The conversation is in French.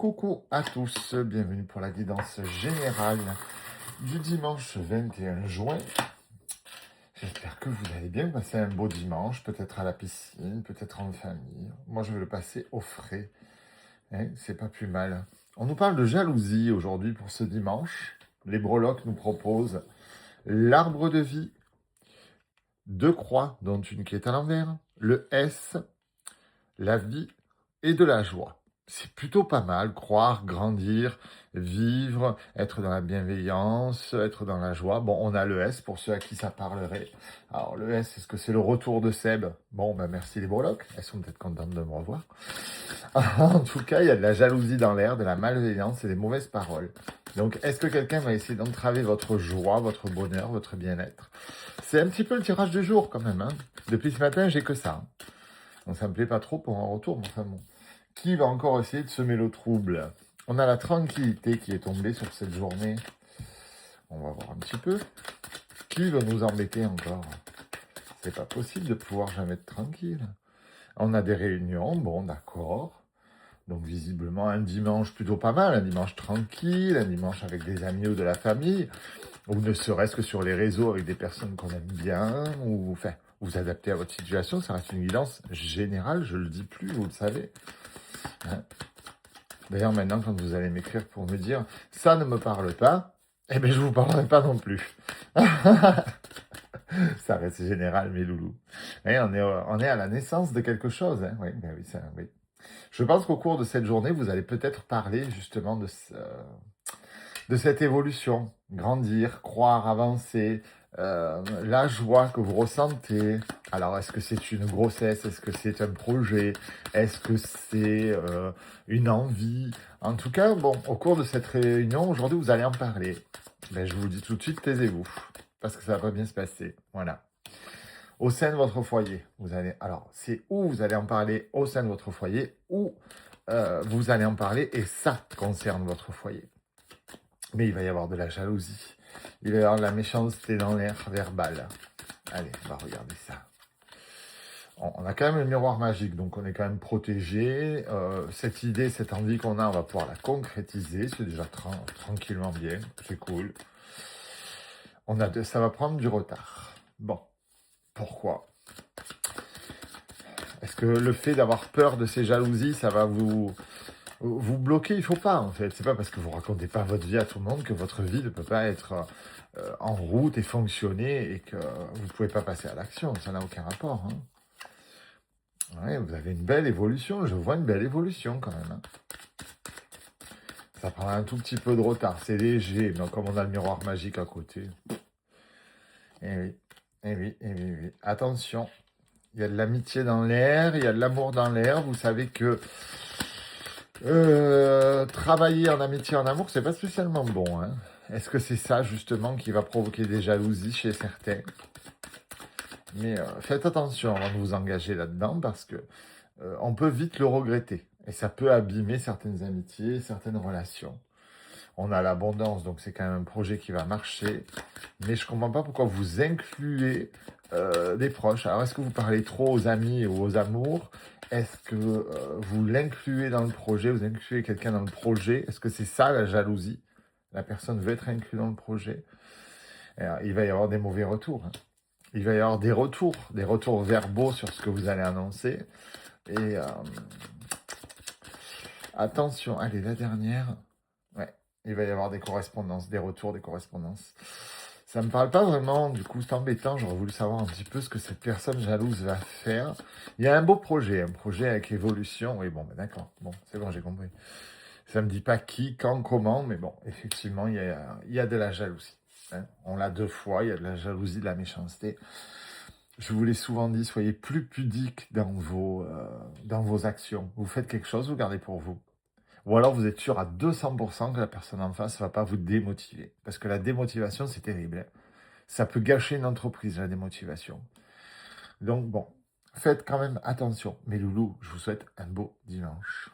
Coucou à tous, bienvenue pour la guidance générale du dimanche 21 juin. J'espère que vous allez bien passer un beau dimanche, peut-être à la piscine, peut-être en famille. Moi, je vais le passer au frais, hein, c'est pas plus mal. On nous parle de jalousie aujourd'hui pour ce dimanche. Les breloques nous proposent l'arbre de vie, deux croix, dont une qui est à l'envers, le S, la vie et de la joie. C'est plutôt pas mal, croire, grandir, vivre, être dans la bienveillance, être dans la joie. Bon, on a le S pour ceux à qui ça parlerait. Alors le S, est-ce que c'est le retour de Seb? Bon, ben merci les breloques, elles sont peut-être contentes de me revoir. En tout cas, il y a de la jalousie dans l'air, de la malveillance et des mauvaises paroles. Donc, est-ce que quelqu'un va essayer d'entraver votre joie, votre bonheur, votre bien-être? C'est un petit peu le tirage du jour quand même, hein. Depuis ce matin, j'ai que ça. Donc ça me plaît pas trop pour un retour, mais enfin bon. Qui va encore essayer de semer le trouble? On a la tranquillité qui est tombée sur cette journée. On va voir un petit peu. Qui veut nous embêter encore? C'est pas possible de pouvoir jamais être tranquille. On a des réunions, bon d'accord. Donc visiblement un dimanche plutôt pas mal, un dimanche tranquille, un dimanche avec des amis ou de la famille, ou ne serait-ce que sur les réseaux avec des personnes qu'on aime bien, ou enfin, vous adaptez à votre situation, ça reste une guidance générale, je le dis plus, vous le savez. Hein. D'ailleurs, maintenant, quand vous allez m'écrire pour me dire « ça ne me parle pas », eh bien, je vous parlerai pas non plus. Ça reste général, mes loulous. Et on est à la naissance de quelque chose. Hein. Oui, ben oui, oui. Je pense qu'au cours de cette journée, vous allez peut-être parler justement de cette évolution. Grandir, croire, avancer, la joie que vous ressentez. Alors, est-ce que c'est une grossesse? Est-ce que c'est un projet? Est-ce que c'est une envie? En tout cas, bon, au cours de cette réunion, aujourd'hui, vous allez en parler. Ben, je vous le dis tout de suite, taisez-vous, parce que ça va pas bien se passer. Voilà. Au sein de votre foyer, vous allez... Alors, c'est où vous allez en parler au sein de votre foyer, ou vous allez en parler et ça concerne votre foyer. Mais il va y avoir de la jalousie. Il va y avoir de la méchanceté dans l'air verbal. Allez, on va regarder ça. On a quand même le miroir magique, donc on est quand même protégé. Cette idée, cette envie qu'on a, on va pouvoir la concrétiser. C'est déjà tranquillement bien. C'est cool. Ça va prendre du retard. Bon, pourquoi? Est-ce que le fait d'avoir peur de ces jalousies, ça va vous bloquer? Il faut pas, en fait. C'est pas parce que vous racontez pas votre vie à tout le monde que votre vie ne peut pas être en route et fonctionner et que vous pouvez pas passer à l'action. Ça n'a aucun rapport. Hein. Ouais, vous avez une belle évolution. Je vois une belle évolution quand même. Hein. Ça prend un tout petit peu de retard. C'est léger, mais comme on a le miroir magique à côté. Eh oui, eh oui, eh oui, eh oui. Attention. Il y a de l'amitié dans l'air, il y a de l'amour dans l'air. Vous savez que travailler en amitié, en amour, c'est pas spécialement bon. Hein. Est-ce que c'est ça, justement, qui va provoquer des jalousies chez certains? Mais faites attention avant de vous engager là-dedans, parce que on peut vite le regretter. Et ça peut abîmer certaines amitiés, certaines relations. On a l'abondance, donc c'est quand même un projet qui va marcher. Mais je ne comprends pas pourquoi vous incluez des proches. Alors, est-ce que vous parlez trop aux amis ou aux amours? Est-ce que vous l'incluez dans le projet? Vous incluez quelqu'un dans le projet? Est-ce que c'est ça, la jalousie? La personne veut être inclue dans le projet. Alors, il va y avoir des mauvais retours. Hein. Il va y avoir des retours verbaux sur ce que vous allez annoncer. Et attention, allez, la dernière... Ouais, il va y avoir des correspondances, des retours, des correspondances. Ça me parle pas vraiment, du coup c'est embêtant, j'aurais voulu savoir un petit peu ce que cette personne jalouse va faire. Il y a un beau projet, un projet avec évolution, oui bon, ben d'accord, bon, c'est bon, j'ai compris. Ça me dit pas qui, quand, comment, mais bon, effectivement, il y a de la jalousie. Hein. On l'a deux fois, il y a de la jalousie, de la méchanceté. Je vous l'ai souvent dit, soyez plus pudiques dans vos actions. Vous faites quelque chose, vous gardez pour vous. Ou alors vous êtes sûr à 200% que la personne en face ne va pas vous démotiver. Parce que la démotivation, c'est terrible. Hein. Ça peut gâcher une entreprise, la démotivation. Donc bon, faites quand même attention. Mes loulous, je vous souhaite un beau dimanche.